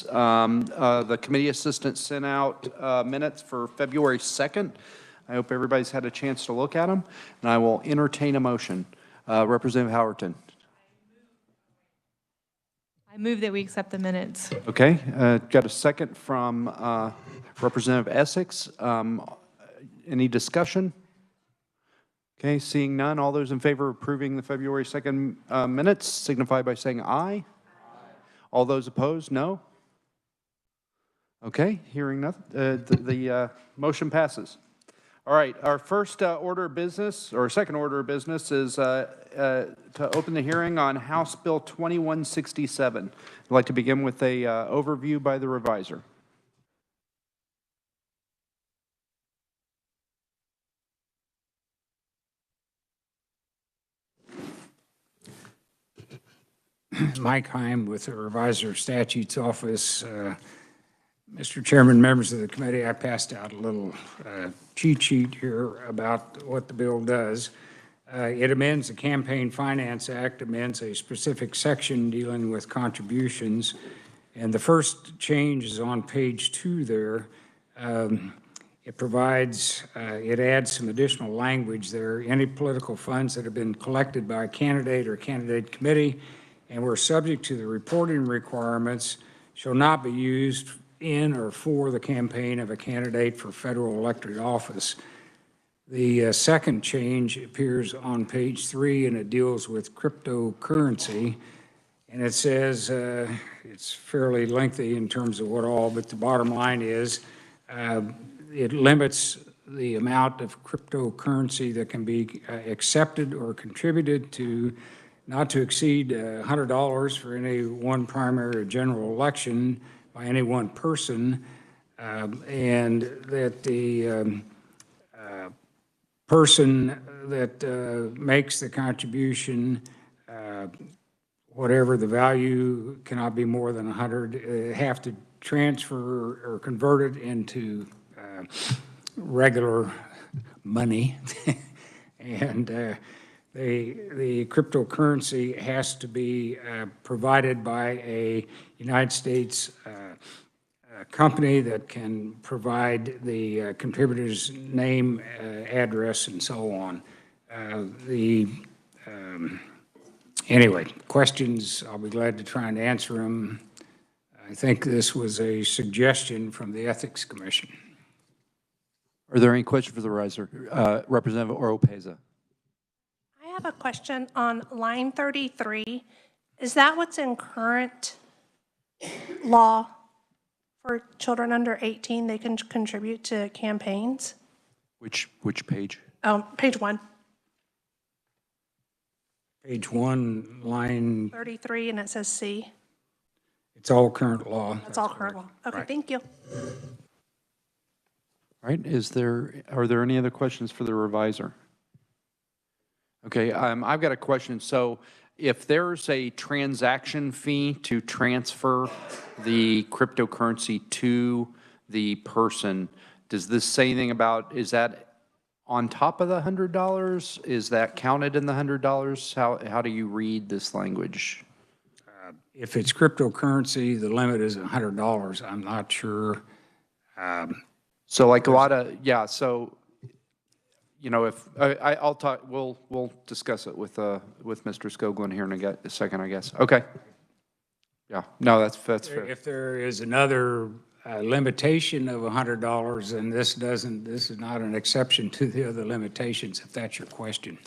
The committee assistant sent out minutes for February 2nd. I hope everybody's had a chance to look at them, and I will entertain a motion. Representative Howerton. I move that we accept the minutes. Okay, got a second from Representative Essex. Any discussion? Okay, seeing none, all those in favor of approving the February 2nd minutes signify by saying aye. All those opposed, no? Okay, hearing nothing, the motion passes. All right, our first order of business, or second order of business, is to open the hearing on House Bill 2167. I'd like to begin with a overview by the reviser. Mike Heim with the Reviser Statutes Office. Mr. Chairman, members of the committee, I passed out a little cheat sheet here about what the bill does. It amends the Campaign Finance Act, amends a specific section dealing with contributions. And the first change is on page 2 there. It provides, it adds some additional language there. Any political funds that have been collected by a candidate or candidate committee and were subject to the reporting requirements shall not be used in or for the campaign of a candidate for federal elected office. The second change appears on page 3, and it deals with cryptocurrency. And it says, it's fairly lengthy in terms of what all, but the bottom line is it limits the amount of cryptocurrency that can be accepted or contributed to not to exceed $100 for any one primary or general election by any one person, and that the person that makes the contribution, whatever the value, cannot be more than 100, have to transfer or convert it into regular money. And the cryptocurrency has to be provided by a United States company that can provide the contributor's name, address, and so on. Anyway, questions, I'll be glad to try and answer them. I think this was a suggestion from the Ethics Commission. Are there any questions for the riser? Representative Oropeza. I have a question on line 33. Is that what's in current law for children under 18? They can contribute to campaigns? Which page? Page 1. Page 1, line 33, and it says C. It's all current law. That's all current law. Okay, right. Thank you. All right, are there any other questions for the reviser? Okay, I've got a question. So if there's a transaction fee to transfer the cryptocurrency to the person, does this say anything about, is that on top of the $100? Is that counted in the $100? How do you read this language? If it's cryptocurrency, the limit is $100. I'm not sure. So like a lot of, yeah, so, you know, if I'll talk, we'll discuss it with Mr. Skoglund here in a second, I guess. Okay. Yeah, no, that's fair. If there is another limitation of $100, then this is not an exception to the other limitations, if that's your question.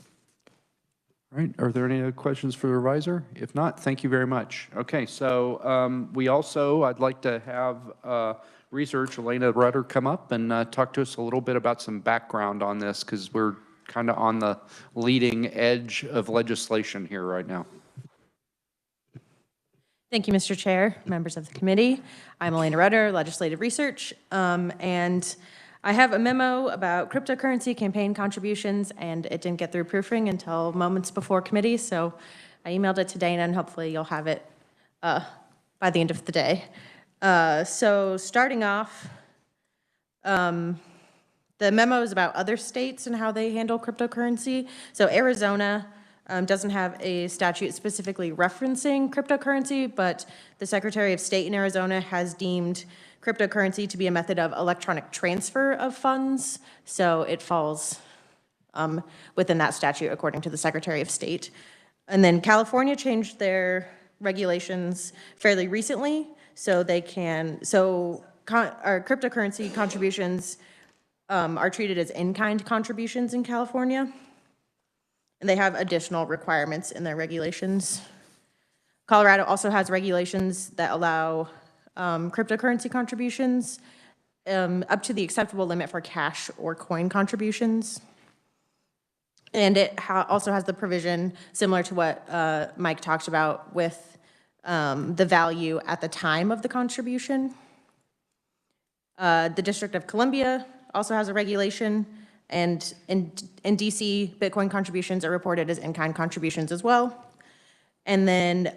All right, are there any other questions for the reviser? If not, thank you very much. Okay, so I'd like to have research, Elena Rudder, come up and talk to us a little bit about some background on this, because we're kind of on the leading edge of legislation here right now. Thank you, Mr. Chair, members of the committee. I'm Elena Rudder, Legislative Research, and I have a memo about cryptocurrency campaign contributions, and it didn't get through proofing until moments before committee, so I emailed it to Dana, and hopefully you'll have it by the end of the day. So starting off, the memo is about other states and how they handle cryptocurrency. So Arizona doesn't have a statute specifically referencing cryptocurrency, but the Secretary of State in Arizona has deemed cryptocurrency to be a method of electronic transfer of funds, so it falls within that statute according to the Secretary of State. And then California changed their regulations fairly recently, so they can, our cryptocurrency contributions are treated as in-kind contributions in California, and they have additional requirements in their regulations. Colorado also has regulations that allow cryptocurrency contributions up to the acceptable limit for cash or coin contributions. And it also has the provision similar to what Mike talked about with the value at the time of the contribution. The District of Columbia also has a regulation, and in DC, Bitcoin contributions are reported as in-kind contributions as well. And then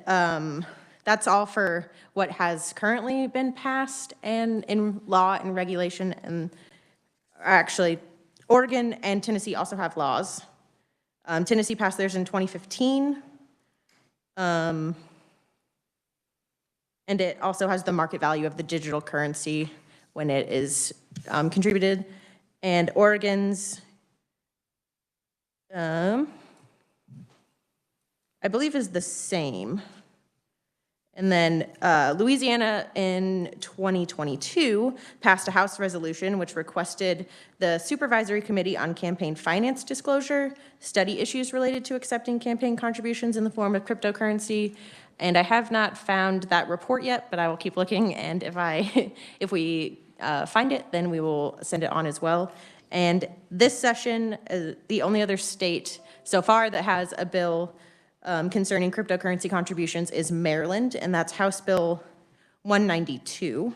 that's all for what has currently been passed and in law and regulation. And actually, Oregon and Tennessee also have laws. Tennessee passed theirs in 2015. And it also has the market value of the digital currency when it is contributed. And Oregon's, I believe, is the same. And then Louisiana in 2022 passed a House resolution which requested the Supervisory Committee on Campaign Finance Disclosure study issues related to accepting campaign contributions in the form of cryptocurrency. And I have not found that report yet, but I will keep looking. And if we find it, then we will send it on as well. And this session, the only other state so far that has a bill concerning cryptocurrency contributions is Maryland, and that's House Bill 192.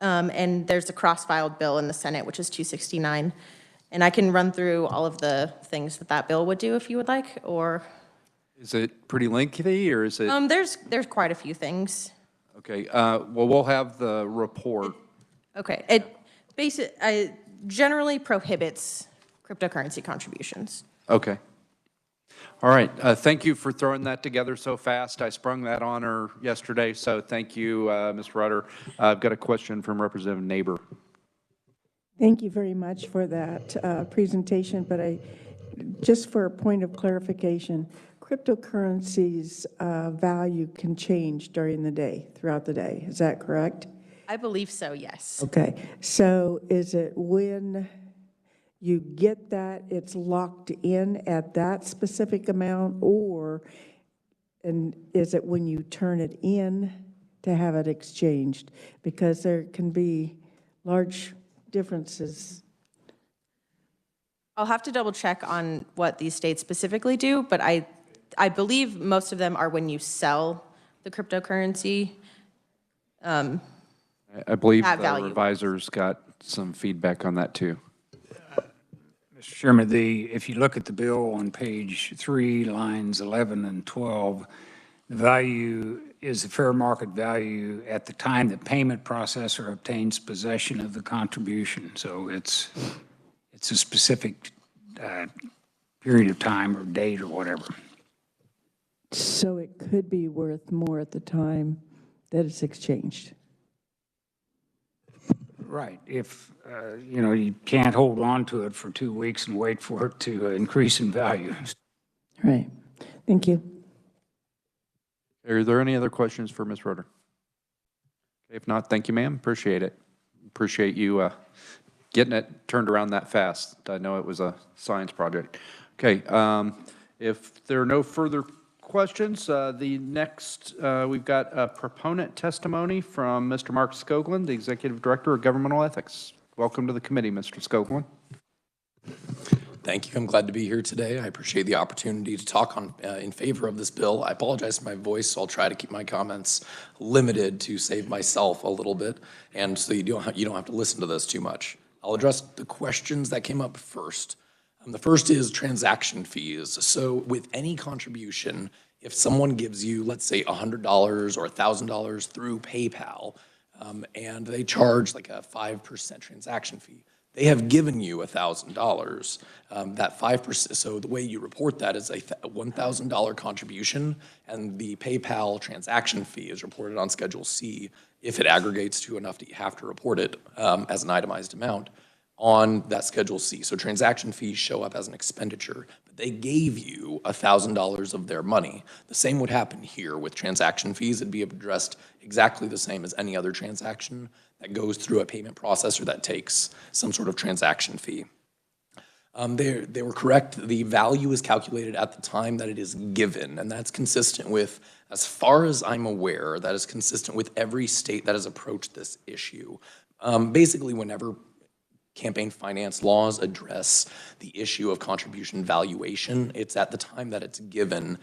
And there's a cross-filed bill in the Senate, which is 269. And I can run through all of the things that bill would do if you would like, or... Is it pretty lengthy, or is it? There's quite a few things. Okay, well, we'll have the report. Okay, it generally prohibits cryptocurrency contributions. Okay. All right, thank you for throwing that together so fast. I sprung that on her yesterday, so thank you, Ms. Rudder. I've got a question from Representative Neighbor. Thank you very much for that presentation, but just for a point of clarification, cryptocurrency's value can change during the day, throughout the day. Is that correct? I believe so, yes. Okay, so is it when you get that, it's locked in at that specific amount, and is it when you turn it in to have it exchanged? Because there can be large differences. I'll have to double check on what these states specifically do, but I believe most of them are when you sell the cryptocurrency. I believe At the value. revisers got some feedback on that too. Mr. Chairman, if you look at the bill on page 3, lines 11 and 12, the value is the fair market value at the time the payment processor obtains possession of the contribution. So it's a specific period of time or date or whatever. So it could be worth more at the time that it's exchanged. Right. If, you can't hold on to it for 2 weeks and wait for it to increase in value. Right. Thank you. Are there any other questions for Ms. Rudder? If not, thank you, ma'am. Appreciate it. Appreciate you getting it turned around that fast. I know it was a science project. Okay. If there are no further questions, the next, we've got a proponent testimony from Mr. Mark Skoglund, the Executive Director of Governmental Ethics. Welcome to the committee, Mr. Skoglund. Thank you. I'm glad to be here today. I appreciate the opportunity to talk in favor of this bill. I apologize for my voice, so I'll try to keep my comments limited to save myself a little bit, and so you don't have to listen to this too much. I'll address the questions that came up first. The first is transaction fees. So with any contribution, if someone gives you, let's say, $100 or $1,000 through PayPal, and they charge like a 5% transaction fee, They have given you $1,000. That 5%, so the way you report that is a $1,000 contribution, and the PayPal transaction fee is reported on Schedule C if it aggregates to enough that you have to report it as an itemized amount on that Schedule C. So transaction fees show up as an expenditure, but they gave you $1,000 of their money. The same would happen here with transaction fees. It'd be addressed exactly the same as any other transaction that goes through a payment processor that takes some sort of transaction fee. They were correct. The value is calculated at the time that it is given, and that's consistent with, as far as I'm aware, that is consistent with every state that has approached this issue. Basically, whenever campaign finance laws address the issue of contribution valuation, it's at the time that it's given,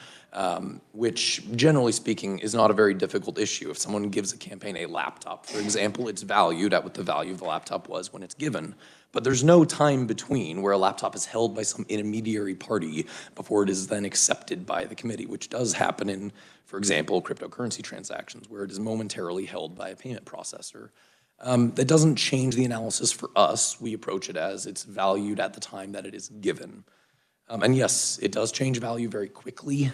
which generally speaking is not a very difficult issue. If someone gives a campaign a laptop, for example, it's valued at what the value of the laptop was when it's given. But there's no time between where a laptop is held by some intermediary party before it is then accepted by the committee, which does happen in, for example, cryptocurrency transactions, where it is momentarily held by a payment processor. That doesn't change the analysis for us. We approach it as it's valued at the time that it is given. And yes, it does change value very quickly,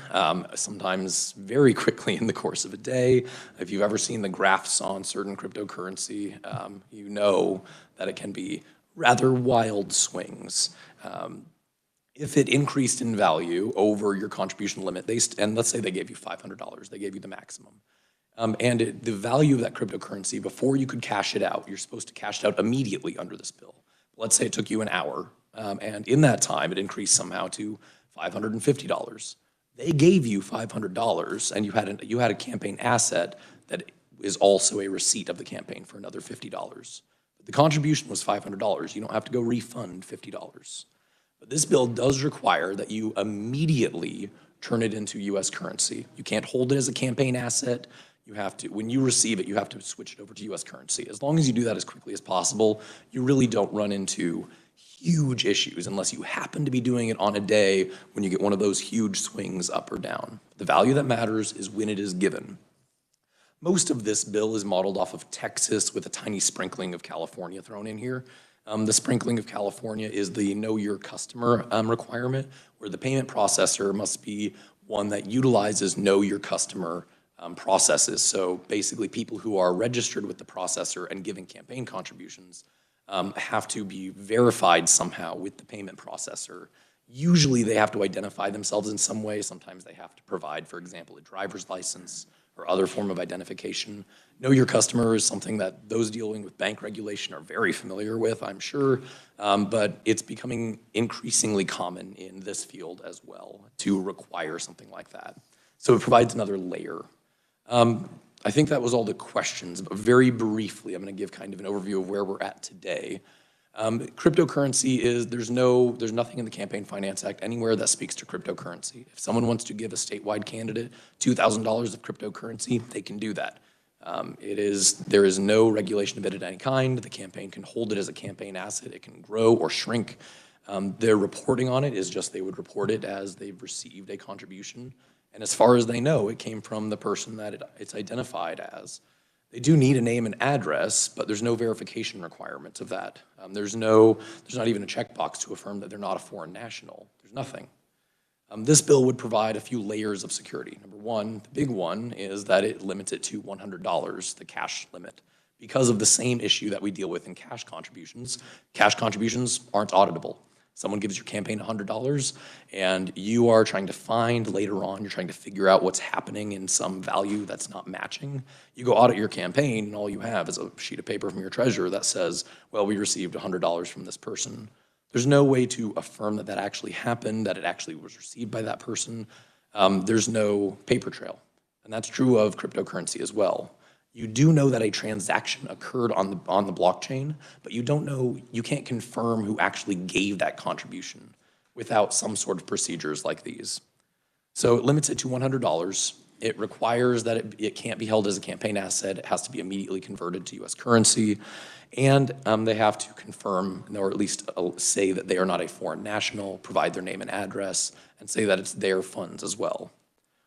sometimes very quickly in the course of a day. If you've ever seen the graphs on certain cryptocurrency, you know that it can be rather wild swings. If it increased in value over your contribution limit, and let's say they gave you $500, they gave you the maximum. The value of that cryptocurrency, before you could cash it out, you're supposed to cash it out immediately under this bill. Let's say it took you an hour, and in that time, it increased somehow to $550. They gave you $500, and you had a campaign asset that is also a receipt of the campaign for another $50. The contribution was $500. You don't have to go refund $50. But this bill does require that you immediately turn it into U.S. currency. You can't hold it as a campaign asset. You have to, when you receive it, you have to switch it over to U.S. currency. As long as you do that as quickly as possible, you really don't run into huge issues unless you happen to be doing it on a day when you get one of those huge swings up or down. The value that matters is when it is given. Most of this bill is modeled off of Texas with a tiny sprinkling of California thrown in here. The sprinkling of California is the know your customer requirement, where the payment processor must be one that utilizes know your customer processes. So basically people who are registered with the processor and giving campaign contributions have to be verified somehow with the payment processor. Usually they have to identify themselves in some way. Sometimes they have to provide, for example, a driver's license or other form of identification. Know your customer is something that those dealing with bank regulation are very familiar with, I'm sure, but it's becoming increasingly common in this field as well to require something like that. So it provides another layer. I think that was all the questions, but very briefly, I'm going to give kind of an overview of where we're at today. Cryptocurrency is, there's nothing in the Campaign Finance Act anywhere that speaks to cryptocurrency. If someone wants to give a statewide candidate $2,000 of cryptocurrency, they can do that. There is no regulation of it of any kind. The campaign can hold it as a campaign asset. It can grow or shrink. Their reporting on it is just they would report it as they've received a contribution. And as far as they know, it came from the person that it's identified as. They do need a name and address, but there's no verification requirements of that. There's not even a checkbox to affirm that they're not a foreign national. There's nothing. This bill would provide a few layers of security. Number one, the big one is that it limits it to $100, the cash limit. Because of the same issue that we deal with in cash contributions aren't auditable. Someone gives your campaign $100 and you are trying to find later on, you're trying to figure out what's happening in some value that's not matching. You go audit your campaign and all you have is a sheet of paper from your treasurer that says, well, we received $100 from this person. There's no way to affirm that that actually happened, that it actually was received by that person. There's no paper trail. And that's true of cryptocurrency as well. You do know that a transaction occurred on the blockchain, but you don't know, you can't confirm who actually gave that contribution without some sort of procedures like these. So it limits it to $100. It requires that it can't be held as a campaign asset. It has to be immediately converted to U.S. currency. And they have to confirm, or at least say that they are not a foreign national, provide their name and address, and say that it's their funds as well.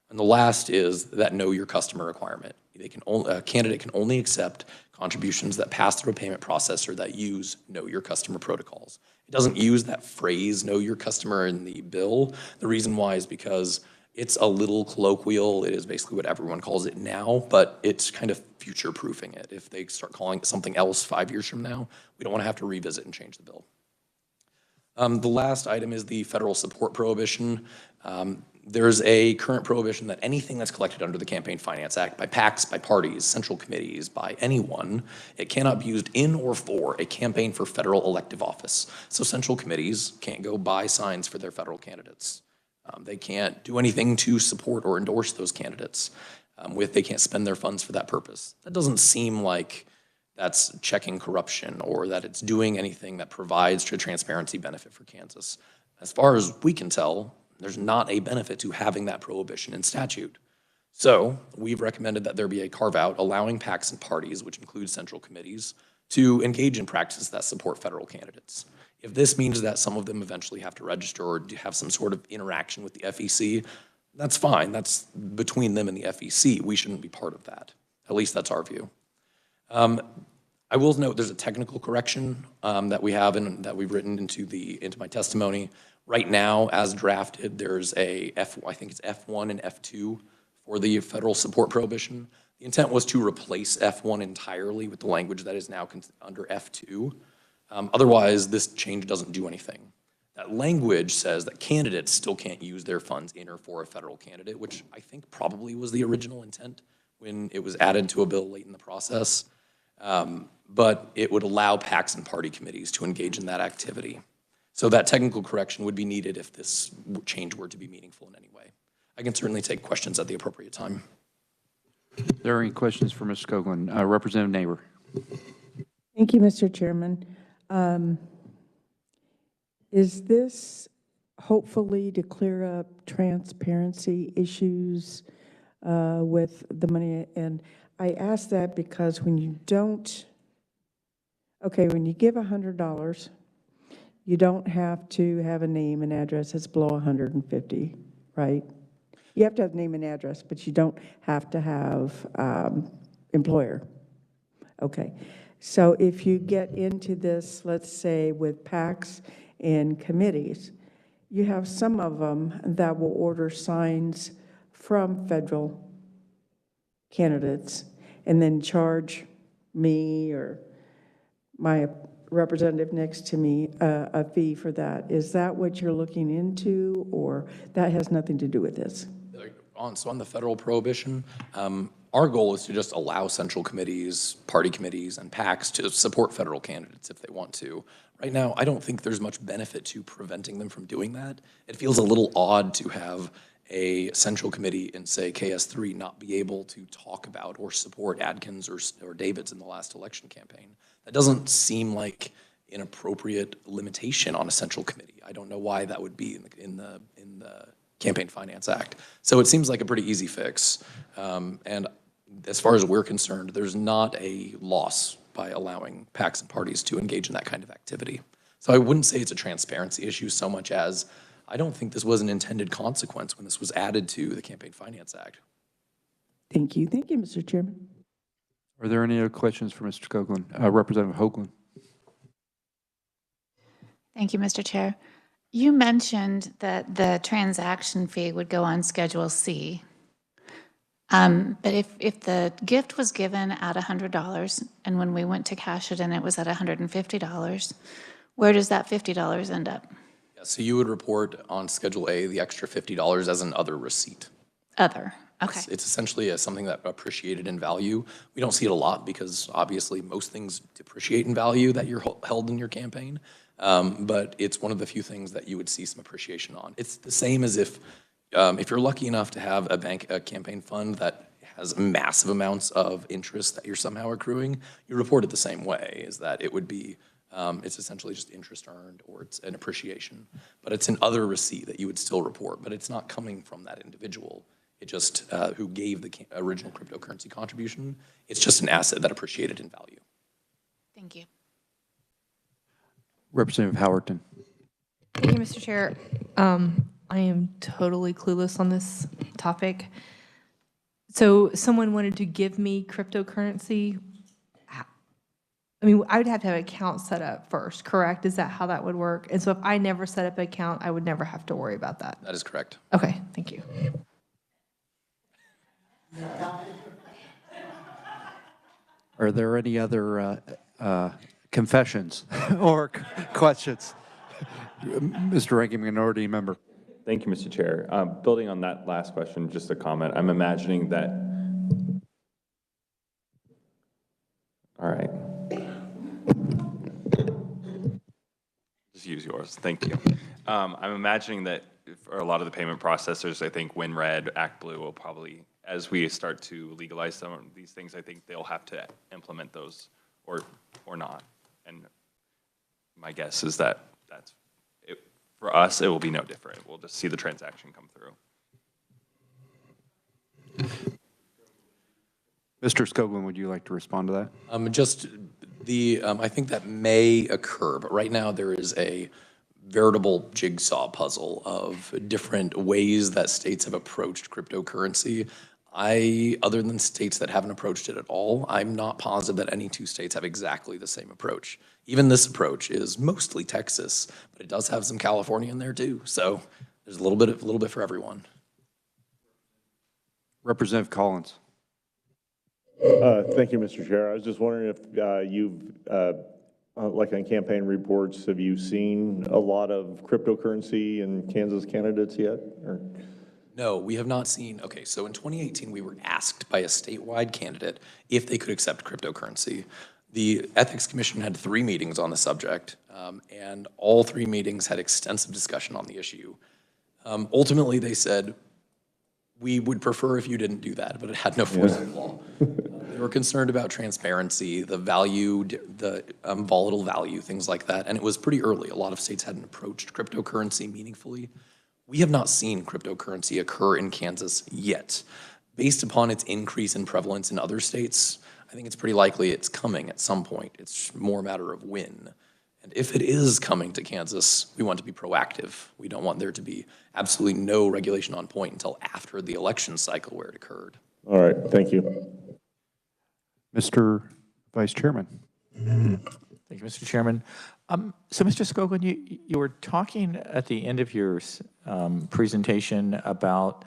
And the last is that know your customer requirement. A candidate can only accept contributions that pass through a payment processor that use Know Your Customer protocols. It doesn't use that phrase, Know Your Customer, in the bill. The reason why is because it's a little colloquial. It is basically what everyone calls it now, but it's kind of future-proofing it. If they start calling it something else 5 years from now, we don't want to have to revisit and change the bill. The last item is the federal support prohibition. There's a current prohibition that anything that's collected under the Campaign Finance Act by PACs, by parties, central committees, by anyone, it cannot be used in or for a campaign for federal elective office. So central committees can't go buy signs for their federal candidates. They can't do anything to support or endorse those candidates. They can't spend their funds for that purpose. That doesn't seem like that's checking corruption or that it's doing anything that provides a transparency benefit for Kansas. As far as we can tell, there's not a benefit to having that prohibition in statute. So we've recommended that there be a carve-out allowing PACs and parties, which includes central committees, to engage in practices that support federal candidates. If this means that some of them eventually have to register or have some sort of interaction with the FEC, that's fine. That's between them and the FEC. We shouldn't be part of that. At least that's our view. I will note there's a technical correction that we have and that we've written into my testimony. Right now, as drafted, there's I think it's F1 and F2 for the federal support prohibition. The intent was to replace F1 entirely with the language that is now under F2. Otherwise, this change doesn't do anything. That language says that candidates still can't use their funds in or for a federal candidate, which I think probably was the original intent when it was added to a bill late in the process. But it would allow PACs and party committees to engage in that activity. So that technical correction would be needed if this change were to be meaningful in any way. I can certainly take questions at the appropriate time. Are there any questions for Ms. Skoglund? Representative Neighbor. Thank you, Mr. Chairman. Is this hopefully to clear up transparency issues with the money? And I ask that because when you don't, when you give $100, you don't have to have a name and address that's below 150, right? You have to have name and address, but you don't have to have employer. Okay. So if you get into this, let's say with PACs and committees, you have some of them that will order signs from federal candidates and then charge me or my representative next to me a fee for that. Is that what you're looking into, or that has nothing to do with this? So on the federal prohibition, our goal is to just allow central committees, party committees, and PACs to support federal candidates if they want to. Right now, I don't think there's much benefit to preventing them from doing that. It feels a little odd to have a central committee in, say, KS3 not be able to talk about or support Adkins or Davids in the last election campaign. That doesn't seem like an appropriate limitation on a central committee. I don't know why that would be in the Campaign Finance Act. So it seems like a pretty easy fix. And as far as we're concerned, there's not a loss by allowing PACs and parties to engage in that kind of activity. So I wouldn't say it's a transparency issue so much as I don't think this was an intended consequence when this was added to the Campaign Finance Act. Thank you. Thank you, Mr. Chairman. Are there any other questions for Mr. Skoglund? Representative Hoagland. Thank you, Mr. Chair. You mentioned that the transaction fee would go on Schedule C. But if the gift was given at $100 and when we went to cash it in, it was at $150, where does that $50 end up? Yeah, so you would report on Schedule A the extra $50 as an other receipt. Other, okay. It's essentially something that appreciated in value. We don't see it a lot because obviously most things depreciate in value that you're held in your campaign. But it's one of the few things that you would see some appreciation on. It's the same as if you're lucky enough to have a campaign fund that has massive amounts of interest that you're somehow accruing, you report it the same way, is that it would be, it's essentially just interest earned or it's an appreciation. But it's an other receipt that you would still report, but it's not coming from that individual. It just, who gave the original cryptocurrency contribution, it's just an asset that appreciated in value. Thank you. Representative Howerton. Thank you, Mr. Chair. I am totally clueless on this topic. So someone wanted to give me cryptocurrency. I mean, I would have to have an account set up first, correct? Is that how that would work? And so if I never set up an account, I would never have to worry about that. That is correct. Okay, thank you. Are there any other confessions or questions? Mr. Ranking Minority Member. Thank you, Mr. Chair. Building on that last question, just a comment. I'm imagining that, all right. Just use yours. Thank you. I'm imagining that for a lot of the payment processors, I think WinRed, ActBlue will probably, as we start to legalize some of these things, I think they'll have to implement those or not. And my guess is that that's it. For us, it will be no different. We'll just see the transaction come through. Mr. Skoglund, would you like to respond to that? I think that may occur, but right now there is a veritable jigsaw puzzle of different ways that states have approached cryptocurrency. Other than states that haven't approached it at all, I'm not positive that any two states have exactly the same approach. Even this approach is mostly Texas, but it does have some California in there too. So there's a little bit for everyone. Representative Collins. Thank you, Mr. Chair. I was just wondering if you've, like on campaign reports, have you seen a lot of cryptocurrency in Kansas candidates yet? Or? No, we have not seen. Okay, so in 2018, we were asked by a statewide candidate if they could accept cryptocurrency. The Ethics Commission had 3 meetings on the subject, and all 3 meetings had extensive discussion on the issue. Ultimately, they said, we would prefer if you didn't do that, but it had no force of law. They were concerned about transparency, the value, the volatile value, things like that, and it was pretty early. A lot of states hadn't approached cryptocurrency meaningfully. We have not seen cryptocurrency occur in Kansas yet. Based upon its increase in prevalence in other states, I think it's pretty likely it's coming at some point. It's more a matter of when. And if it is coming to Kansas, we want to be proactive. We don't want there to be absolutely no regulation on point until after the election cycle where it occurred. All right, thank you. Mr. Vice Chairman. Thank you, Mr. Chairman. So, Mr. Skoglund, you were talking at the end of your presentation about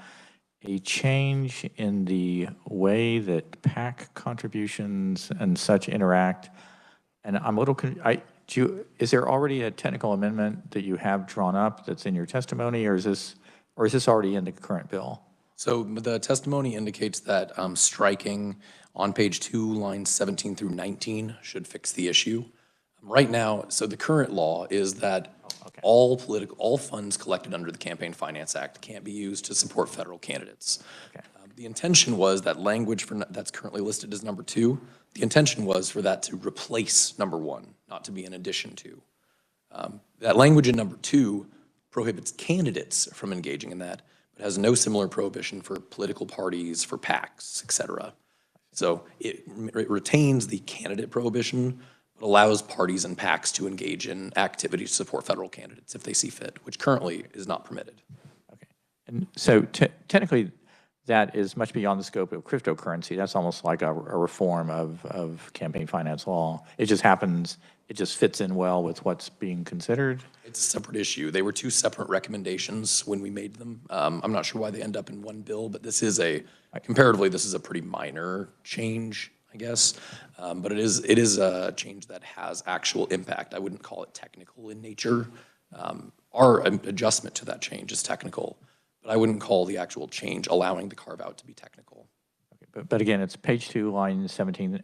a change in the way that PAC contributions and such interact, and I'm a little, is there already a technical amendment that you have drawn up that's in your testimony, or is this already in the current bill? So the testimony indicates that striking on page 2, lines 17 through 19 should fix the issue. Right now, so the current law is that all funds collected under the Campaign Finance Act can't be used to support federal candidates. Okay. The intention was that language that's currently listed as number 2, the intention was for that to replace number 1, not to be in addition to. That language in number 2 prohibits candidates from engaging in that, but has no similar prohibition for political parties, for PACs, et cetera. So it retains the candidate prohibition, but allows parties and PACs to engage in activities to support federal candidates if they see fit, which currently is not permitted. Okay. And so technically, that is much beyond the scope of cryptocurrency. That's almost like a reform of campaign finance law. It just happens, it just fits in well with what's being considered. It's a separate issue. They were 2 separate recommendations when we made them. I'm not sure why they end up in one bill, but this is comparatively, this is a pretty minor change, I guess. But it is a change that has actual impact. I wouldn't call it technical in nature. Our adjustment to that change is technical, but I wouldn't call the actual change allowing the carve out to be technical. Okay, but again, it's page 2, lines 17,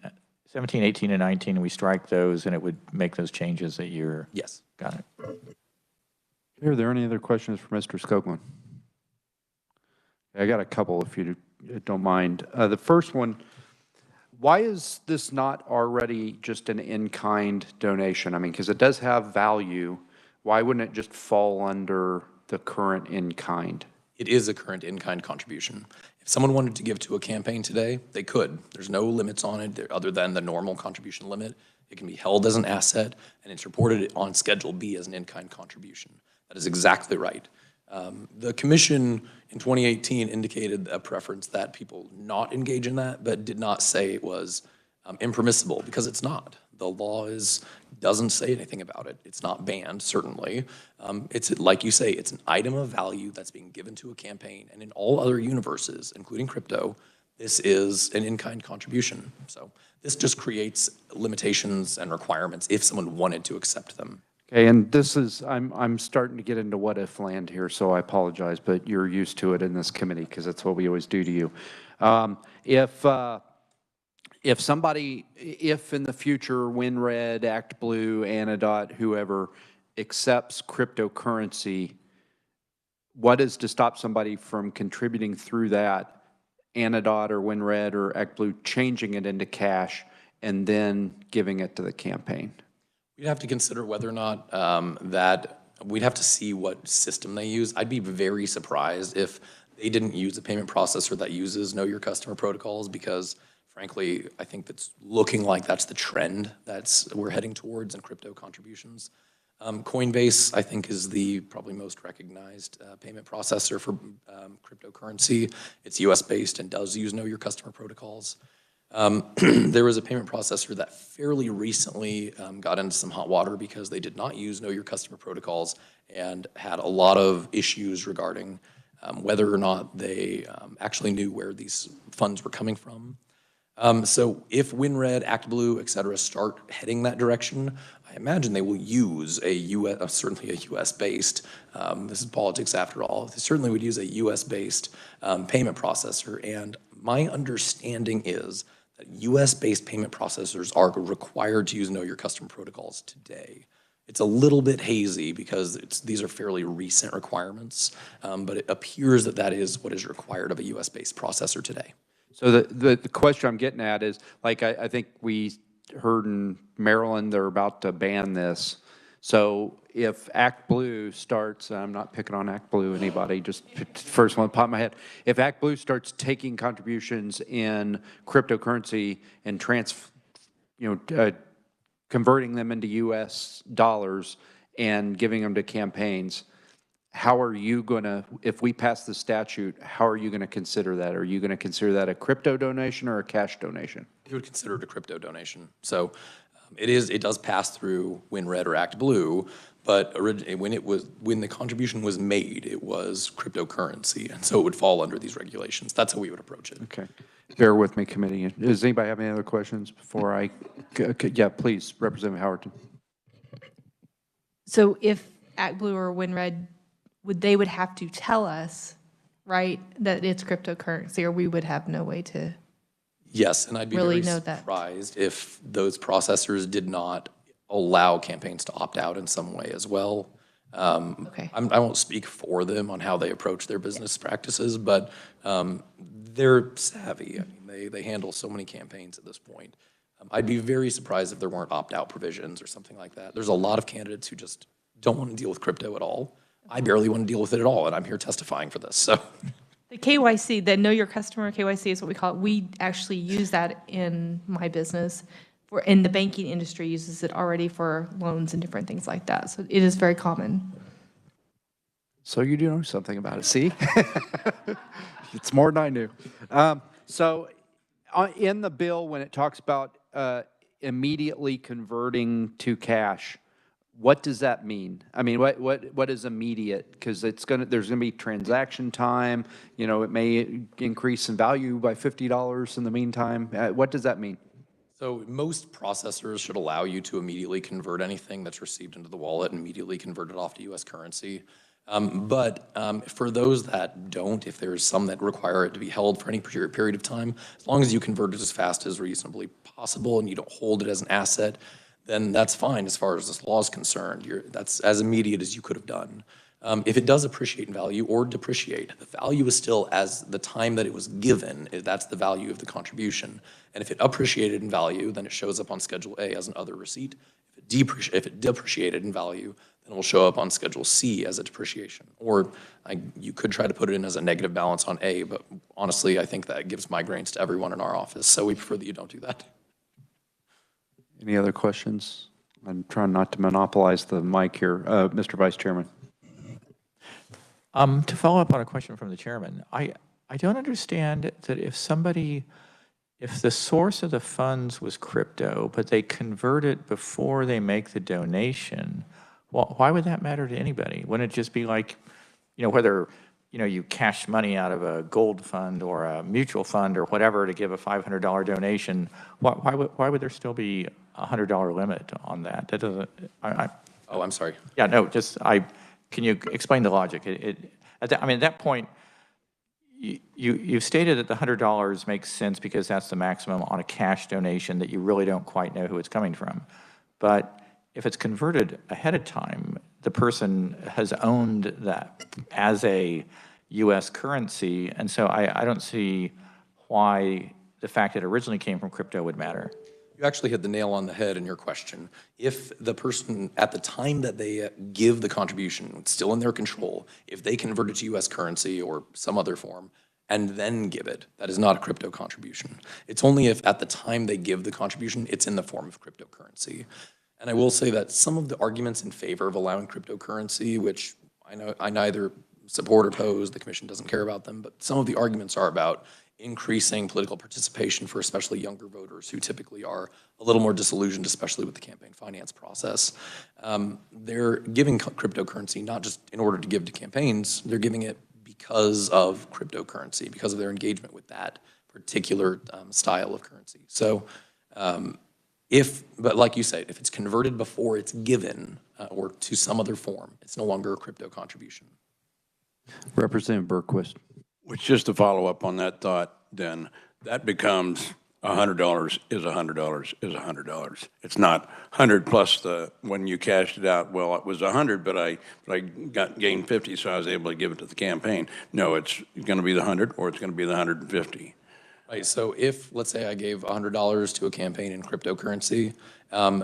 18, and 19, and we strike those, and it would make those changes that you're. Yes. Got it. Are there any other questions for Mr. Skoglund? I got a couple, if you don't mind. The first one, why is this not already just an in-kind donation? I mean, because it does have value. Why wouldn't it just fall under the current in-kind? It is a current in-kind contribution. If someone wanted to give to a campaign today, they could. There's no limits on it other than the normal contribution limit. It can be held as an asset, and it's reported on Schedule B as an in-kind contribution. That is exactly right. The commission in 2018 indicated a preference that people not engage in that, but did not say it was impermissible, because it's not. The law doesn't say anything about it. It's not banned, certainly. It's, like you say, it's an item of value that's being given to a campaign. And in all other universes, including crypto, this is an in-kind contribution. So this just creates limitations and requirements if someone wanted to accept them. Okay, and this is, I'm starting to get into what-if land here, so I apologize, but you're used to it in this committee, because that's what we always do to you. If somebody, if in the future WinRed, ActBlue, Anadot, whoever accepts cryptocurrency, what is to stop somebody from contributing through that, Anadot or WinRed or ActBlue, changing it into cash and then giving it to the campaign? We'd have to consider whether or not we'd have to see what system they use. I'd be very surprised if they didn't use a payment processor that uses Know Your Customer protocols, because frankly, I think that's looking like that's the trend we're heading towards in crypto contributions. Coinbase, I think, is the probably most recognized payment processor for cryptocurrency. It's US-based and does use Know Your Customer protocols. There was a payment processor that fairly recently got into some hot water because they did not use Know Your Customer protocols and had a lot of issues regarding whether or not they actually knew where these funds were coming from. So if WinRed, ActBlue, et cetera, start heading that direction, I imagine they will use certainly a US-based, this is politics after all, they certainly would use a US-based payment processor. And my understanding is that US-based payment processors are required to use Know Your Customer protocols today. It's a little bit hazy because these are fairly recent requirements, but it appears that that is what is required of a US-based processor today. So the question I'm getting at is, like, I think we heard in Maryland they're about to ban this. So if ActBlue starts, I'm not picking on ActBlue, anybody, just first one pop in my head. If ActBlue starts taking contributions in cryptocurrency and converting them into US dollars and giving them to campaigns, how are you going to, if we pass the statute, how are you going to consider that? Are you going to consider that a crypto donation or a cash donation? You would consider it a crypto donation. So it does pass through WinRed or ActBlue, but when the contribution was made, it was cryptocurrency, and so it would fall under these regulations. That's how we would approach it. Okay. Bear with me, committee. Does anybody have any other questions before I, yeah, please, Representative Howerton. So if ActBlue or WinRed, they would have to tell us, right, that it's cryptocurrency, or we would have no way to Yes, and I'd be really very know that. surprised if those processors did not allow campaigns to opt out in some way as well. Okay. I won't speak for them on how they approach their business practices, but they're savvy. I mean, they handle so many campaigns at this point. I'd be very surprised if there weren't opt-out provisions or something like that. There's a lot of candidates who just don't want to deal with crypto at all. I barely want to deal with it at all, and I'm here testifying for this, so. The KYC, the Know Your Customer KYC is what we call it. We actually use that in my business. In the banking industry uses it already for loans and different things like that. So it is very common. So you do know something about it, see? It's more than I knew. So in the bill, when it talks about immediately converting to cash, what does that mean? I mean, what is immediate? Because there's gonna be transaction time. You know, it may increase in value by $50 in the meantime. What does that mean? So most processors should allow you to immediately convert anything that's received into the wallet and immediately convert it off to US currency. But for those that don't, if there's some that require it to be held for any period of time, as long as you convert it as fast as reasonably possible and you don't hold it as an asset, then that's fine as far as this law is concerned. That's as immediate as you could have done. If it does appreciate in value or depreciate, the value is still as the time that it was given, that's the value of the contribution. And if it appreciated in value, then it shows up on Schedule A as an other receipt. If it depreciated in value, then it will show up on Schedule C as a depreciation. Or you could try to put it in as a negative balance on A, but honestly, I think that gives migraines to everyone in our office, so we prefer that you don't do that. Any other questions? I'm trying not to monopolize the mic here. Mr. Vice Chairman. To follow up on a question from the chairman, I don't understand that if the source of the funds was crypto, but they convert it before they make the donation, why would that matter to anybody? Wouldn't it just be like, whether, you cash money out of a gold fund or a mutual fund or whatever to give a $500 donation, why would there still be a $100 limit on that? That doesn't, Oh, I'm sorry. yeah, no, can you explain the logic? At that point, you've stated that the $100 makes sense because that's the maximum on a cash donation that you really don't quite know who it's coming from. But if it's converted ahead of time, the person has owned that as a U.S. currency, and so I don't see why the fact that it originally came from crypto would matter. You actually hit the nail on the head in your question. If the person, at the time that they give the contribution, it's still in their control, if they convert it to U.S. currency or some other form, and then give it, that is not a crypto contribution. It's only if at the time they give the contribution, it's in the form of cryptocurrency. And I will say that some of the arguments in favor of allowing cryptocurrency, which I neither support or oppose, the commission doesn't care about them, but some of the arguments are about increasing political participation for especially younger voters who typically are a little more disillusioned, especially with the campaign finance process. They're giving cryptocurrency not just in order to give to campaigns, they're giving it because of cryptocurrency, because of their engagement with that particular style of currency. So but like you said, if it's converted before it's given or to some other form, it's no longer a crypto contribution. Representative Berquist. Which, just to follow up on that thought, then, that becomes $100 is $100 is $100. It's not 100 plus when you cashed it out, well, it was 100, but I gained 50, so I was able to give it to the campaign. No, it's going to be the 100 or it's going to be the 150. Right, so if, let's say I gave $100 to a campaign in cryptocurrency,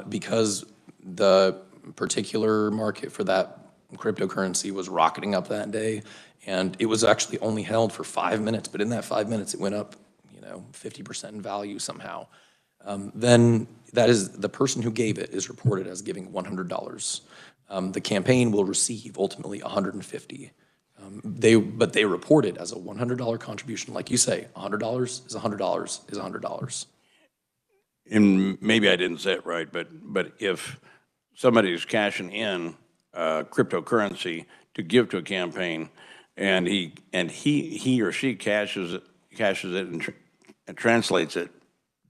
because the particular market for that cryptocurrency was rocketing up that day, and it was actually only held for 5 minutes, but in that 5 minutes it went up, 50% in value somehow, then that is, the person who gave it is reported as giving $100. The campaign will receive ultimately $150. But they report it as a $100 contribution. Like you say, $100 is $100 is $100. And maybe I didn't say it right, but if somebody's cashing in cryptocurrency to give to a campaign, and he or she cashes it and translates it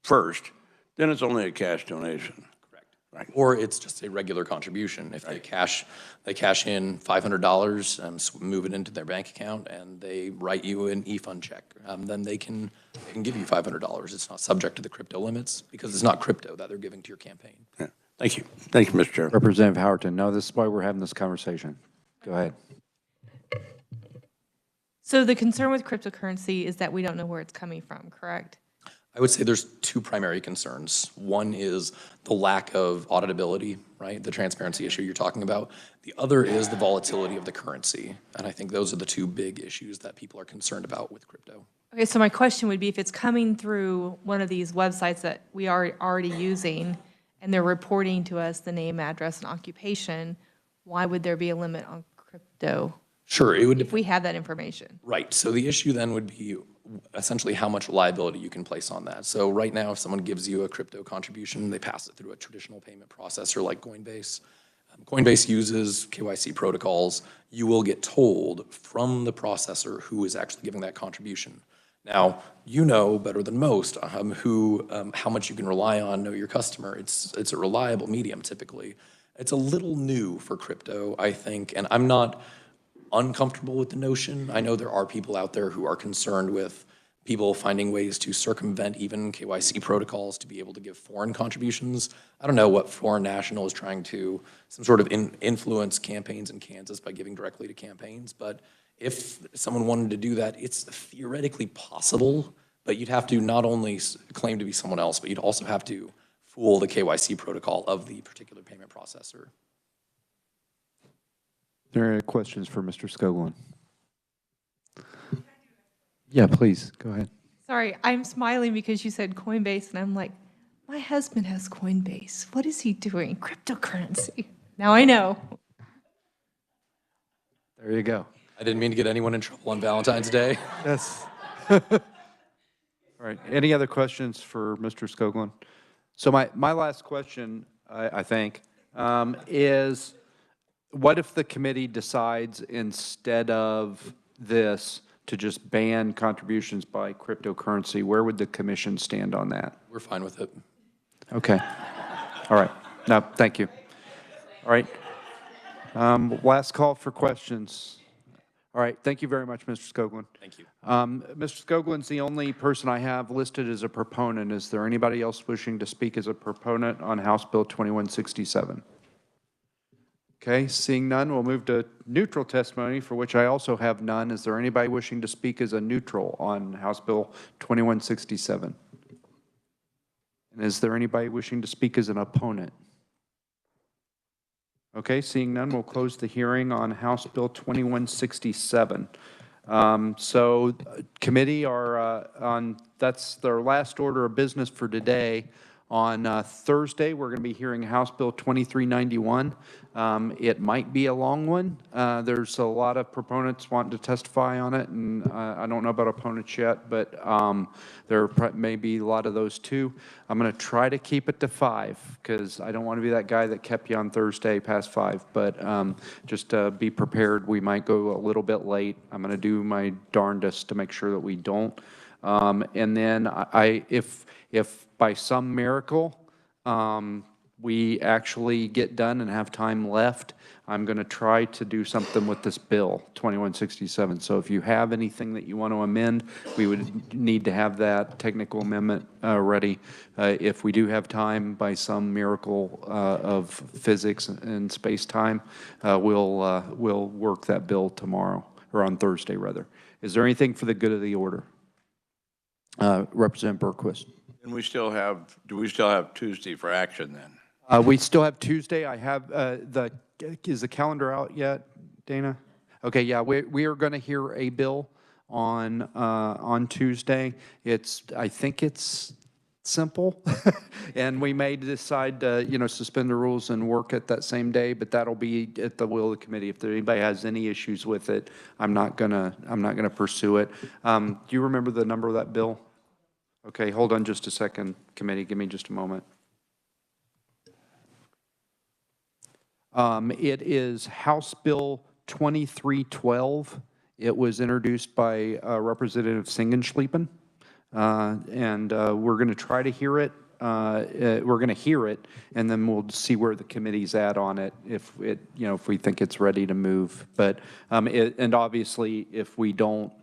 first, then it's only a cash donation. Correct. Right. Or it's just a regular contribution. If they cash in $500, move it into their bank account, and they write you an e-fund check, then they can give you $500. It's not subject to the crypto limits because it's not crypto that they're giving to your campaign. Yeah. Thank you. Thank you, Mr. Chair. Representative Howerton. No, this is why we're having this conversation. Go ahead. So the concern with cryptocurrency is that we don't know where it's coming from, correct? I would say there's two primary concerns. One is the lack of auditability, right? The transparency issue you're talking about. The other is the volatility of the currency. And I think those are the two big issues that people are concerned about with crypto. Okay, so my question would be, if it's coming through one of these websites that we are already using, and they're reporting to us the name, address, and occupation, why would there be a limit on crypto? Sure, it would. If we have that information. Right, so the issue then would be essentially how much liability you can place on that. So right now, if someone gives you a crypto contribution, they pass it through a traditional payment processor like Coinbase. Coinbase uses KYC protocols. You will get told from the processor who is actually giving that contribution. Now, you know better than most how much you can rely on, know your customer. It's a reliable medium typically. It's a little new for crypto, I think, and I'm not uncomfortable with the notion. I know there are people out there who are concerned with people finding ways to circumvent even KYC protocols to be able to give foreign contributions. I don't know what foreign national is trying to, some sort of influence campaigns in Kansas by giving directly to campaigns, but if someone wanted to do that, it's theoretically possible, but you'd have to not only claim to be someone else, but you'd also have to fool the KYC protocol of the particular payment processor. There are questions for Mr. Skoglund. Yeah, please, go ahead. Sorry, I'm smiling because you said Coinbase, and I'm like, my husband has Coinbase. What is he doing? Cryptocurrency. Now I know. There you go. I didn't mean to get anyone in trouble on Valentine's Day. Yes. All right, any other questions for Mr. Skoglund? So my last question, I think, is what if the committee decides instead of this to just ban contributions by cryptocurrency? Where would the commission stand on that? We're fine with it. Okay. All right. No, thank you. All right. Last call for questions. All right. Thank you very much, Mr. Skoglund. Thank you. Mr. Skoglund's the only person I have listed as a proponent. Is there anybody else wishing to speak as a proponent on House Bill 2167? Okay, seeing none, we'll move to neutral testimony, for which I also have none. Is there anybody wishing to speak as a neutral on House Bill 2167? And is there anybody wishing to speak as an opponent? Okay, seeing none, we'll close the hearing on House Bill 2167. Committee are that's their last order of business for today. On Thursday, we're going to be hearing House Bill 2391. It might be a long one. There's a lot of proponents wanting to testify on it, and I don't know about opponents yet, but there may be a lot of those too. I'm going to try to keep it to 5 because I don't want to be that guy that kept you on Thursday past 5, but just be prepared. We might go a little bit late. I'm going to do my darndest to make sure that we don't. And then if by some miracle we actually get done and have time left, I'm going to try to do something with this bill, 2167. So if you have anything that you want to amend, we would need to have that technical amendment ready. If we do have time by some miracle of physics and space-time, we'll work that bill tomorrow, or on Thursday, rather. Is there anything for the good of the order? Representative Berquist. And do we still have Tuesday for action then? We still have Tuesday. I have is the calendar out yet, Dana? Okay, yeah, we are going to hear a bill on Tuesday. I think it's simple, and we may decide to suspend the rules and work it that same day, but that'll be at the will of the committee. If anybody has any issues with it, I'm not gonna pursue it. Do you remember the number of that bill? Okay, hold on just a second, committee. Give me just a moment. It is House Bill 2312. It was introduced by Representative Singenschliepen, and we're going to try to hear it. We're going to hear it, and then we'll see where the committee's at on it. If we think it's ready to move. But and obviously, if we don't,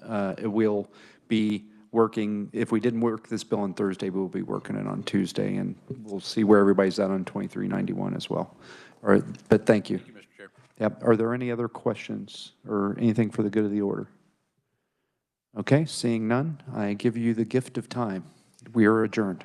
we'll be working. If we didn't work this bill on Thursday, we'll be working it on Tuesday, and we'll see where everybody's at on 2391 as well. All right, but thank you. Thank you, Mr. Chair. Yep. Are there any other questions or anything for the good of the order? Okay, seeing none, I give you the gift of time. We are adjourned.